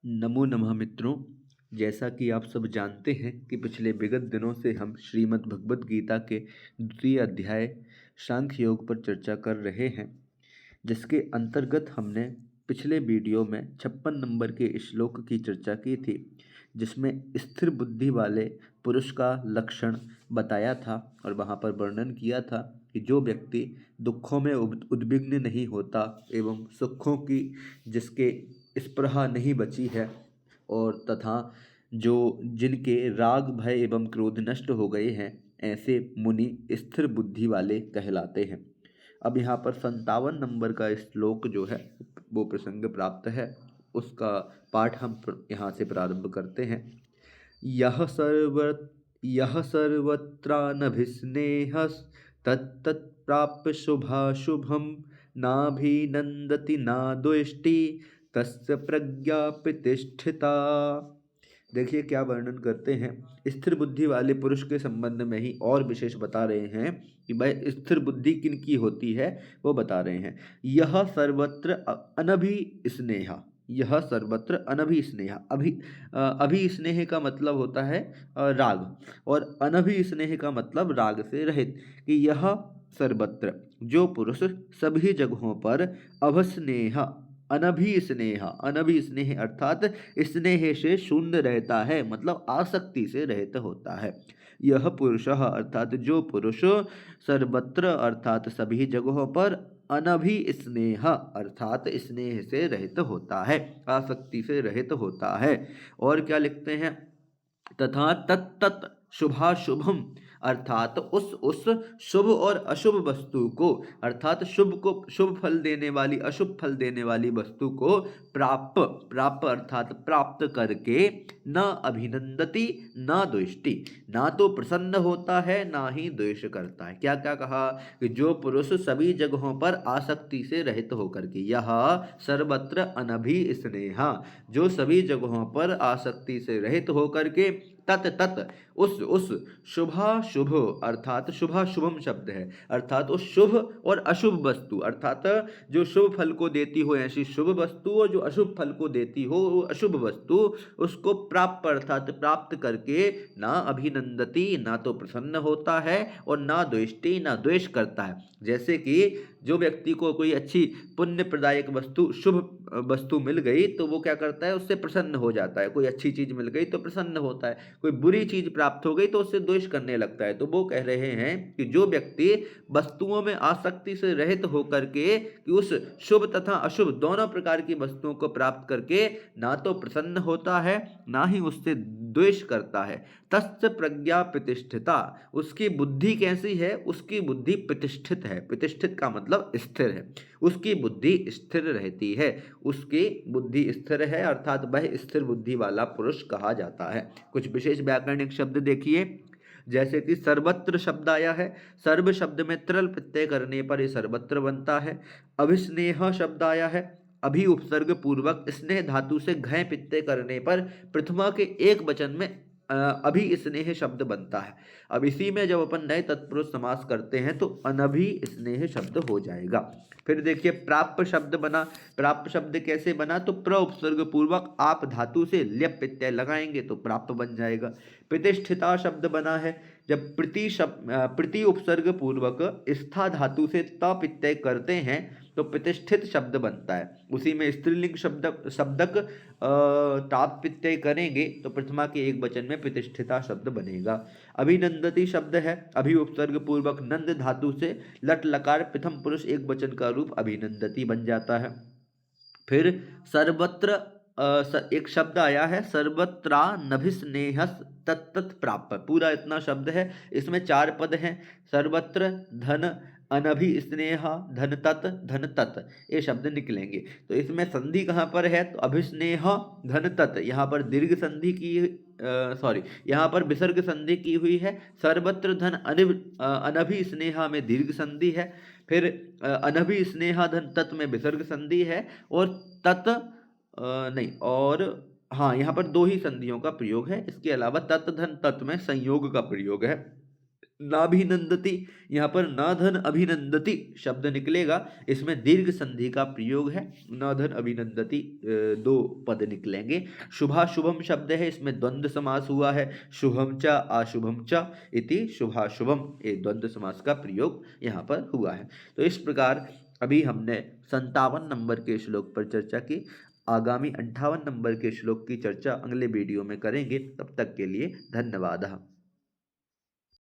नमो नमः मित्रों। जैसा कि आप सब जानते हैं कि पिछले विगत दिनों से हम श्रीमद् भगवत गीता के द्वितीय अध्याय सांख्य योग पर चर्चा कर रहे हैं, जिसके अंतर्गत हमने पिछले वीडियो में 56 नंबर के श्लोक की चर्चा की थी, जिसमें स्थिर बुद्धि वाले पुरुष का लक्षण बताया था और वहाँ पर वर्णन किया था कि जो व्यक्ति दुखों में उद्विग्न नहीं होता एवं सुखों की जिसके स्पृहा नहीं बची है और तथा जो जिनके राग भय एवं क्रोध नष्ट हो गए हैं, ऐसे मुनि स्थिर बुद्धि वाले कहलाते हैं। अब यहाँ पर 57 नंबर का श्लोक जो है वो प्रसंग प्राप्त है, उसका पाठ हम यहाँ से प्रारंभ करते हैं। यह सर्वत्रानभिस्नेहस् तत्तत्प्राप्य शुभाशुभं नाभिनन्दति ना द्वेष्टि तस्य प्रज्ञा प्रतिष्ठिता। देखिए क्या वर्णन करते हैं। स्थिर बुद्धि वाले पुरुष के संबंध में ही और विशेष बता रहे हैं कि भाई स्थिर बुद्धि किन की होती है, वो बता रहे हैं। यह सर्वत्र अनभिस्नेहा, यह सर्वत्र अनभिस्नेहा। अभिस्नेह का मतलब होता है राग, और अनभिस्नेह का मतलब राग से रहित। कि यह सर्वत्र, जो पुरुष सभी जगहों पर अभस्नेह, अनभिस्नेह अर्थात स्नेह से शून्य रहता है, मतलब आसक्ति से रहित होता है। यह पुरुष अर्थात जो पुरुष सर्वत्र अर्थात सभी जगहों पर अनभिस्नेह अर्थात स्नेह से रहित होता है, आसक्ति से रहित होता है। और क्या लिखते हैं, तथा तत्तत् शुभाशुभम अर्थात उस शुभ और अशुभ वस्तु को, अर्थात शुभ को शुभ फल देने वाली, अशुभ फल देने वाली वस्तु को प्राप्त अर्थात प्राप्त करके न अभिनंदति न द्वेष्टि, ना तो प्रसन्न होता है ना ही द्वेष करता है। क्या क्या कहा कि जो पुरुष सभी जगहों पर आसक्ति से रहित होकर के, यह सर्वत्र अनभिस्नेहा, जो सभी जगहों पर आसक्ति से रहित होकर के तत् उस शुभाशुभ अर्थात शुभाशुभम शब्द है, अर्थात उस शुभ और अशुभ वस्तु, अर्थात जो शुभ फल को देती हो ऐसी शुभ वस्तु और जो अशुभ फल को देती हो वो अशुभ वस्तु, उसको प्राप्त अर्थात प्राप्त करके ना अभिनंदती, ना तो प्रसन्न होता है और ना द्वेष्टि, ना द्वेष करता है। जैसे कि जो व्यक्ति को कोई अच्छी पुण्य प्रदायक वस्तु, शुभ वस्तु मिल गई तो वो क्या करता है, उससे प्रसन्न हो जाता है। कोई अच्छी चीज मिल गई तो प्रसन्न होता है, कोई बुरी चीज प्राप्त हो गई तो उससे द्वेष करने लगता है। तो वो कह रहे हैं कि जो व्यक्ति वस्तुओं में आसक्ति से रहित होकर के कि उस शुभ तथा अशुभ दोनों प्रकार की वस्तुओं को प्राप्त करके ना तो प्रसन्न होता है ना ही उससे द्वेष करता है, तस्य प्रज्ञा प्रतिष्ठिता, उसकी बुद्धि कैसी है, उसकी बुद्धि प्रतिष्ठित है। प्रतिष्ठित का मतलब स्थिर है, उसकी बुद्धि स्थिर रहती है, उसकी बुद्धि स्थिर है अर्थात वह स्थिर बुद्धि वाला पुरुष कहा जाता है। कुछ विशेष व्याकरणिक शब्द देखिए, जैसे कि सर्वत्र शब्द आया है, सर्व शब्द में त्रिल प्रत्यय करने पर ये सर्वत्र बनता है। अभिस्नेह शब्द आया है, अभि उपसर्ग पूर्वक स्नेह धातु से घय प्रत्यय करने पर प्रथमा के एक वचन में अभि स्नेह शब्द बनता है। अब इसी में जब अपन नए तत्पुरुष समास करते हैं तो अनभि स्नेह शब्द हो जाएगा। फिर देखिए प्राप्त शब्द बना, प्राप्त शब्द कैसे बना, तो प्र उपसर्ग पूर्वक आप धातु से ल्यप प्रत्यय लगाएंगे तो प्राप्त बन जाएगा। प्रतिष्ठिता शब्द बना है, जब प्रति उपसर्ग पूर्वक स्था धातु से त प्रत्यय करते हैं तो प्रतिष्ठित शब्द बनता है। उसी में स्त्रीलिंग शब्दक ताप प्रत्यय करेंगे तो प्रथमा के एक वचन में प्रतिष्ठिता शब्द बनेगा। अभिनंदती शब्द है, अभि उपसर्ग पूर्वक नंद धातु से लट लकार प्रथम पुरुष एक वचन का रूप अभिनंदती बन जाता है। फिर सर्वत्र एक शब्द आया है, सर्वत्रा नभिस्नेहस तत्तत् प्राप्त, पूरा इतना शब्द है, इसमें 4 पद हैं। सर्वत्र धन अनभि स्नेह धन तत् ये शब्द निकलेंगे। तो इसमें संधि कहाँ पर है, तो अभिस्नेह धन तत्, यहाँ पर दीर्घ संधि की यहाँ पर विसर्ग संधि की हुई है। सर्वत्र धन अनभि स्नेहा में दीर्घ संधि है। फिर अनभि स्नेहा धन तत् में विसर्ग संधि है, और तत् नहीं, और हाँ यहाँ पर 2 ही संधियों का प्रयोग है, इसके अलावा तत् धन तत् में संयोग का प्रयोग है। नाभिनंदति, यहाँ पर न धन अभिनंदति शब्द निकलेगा, इसमें दीर्घ संधि का प्रयोग है। न धन अभिनंदति दो पद निकलेंगे। शुभाशुभम शब्द है, इसमें द्वंद्व समास हुआ है। शुभम च अशुभम च इति शुभाशुभम, ये द्वंद्व समास का प्रयोग यहाँ पर हुआ है। तो इस प्रकार अभी हमने 57 नंबर के श्लोक पर चर्चा की। आगामी 58 नंबर के श्लोक की चर्चा अगले वीडियो में करेंगे। तब तक के लिए धन्यवाद।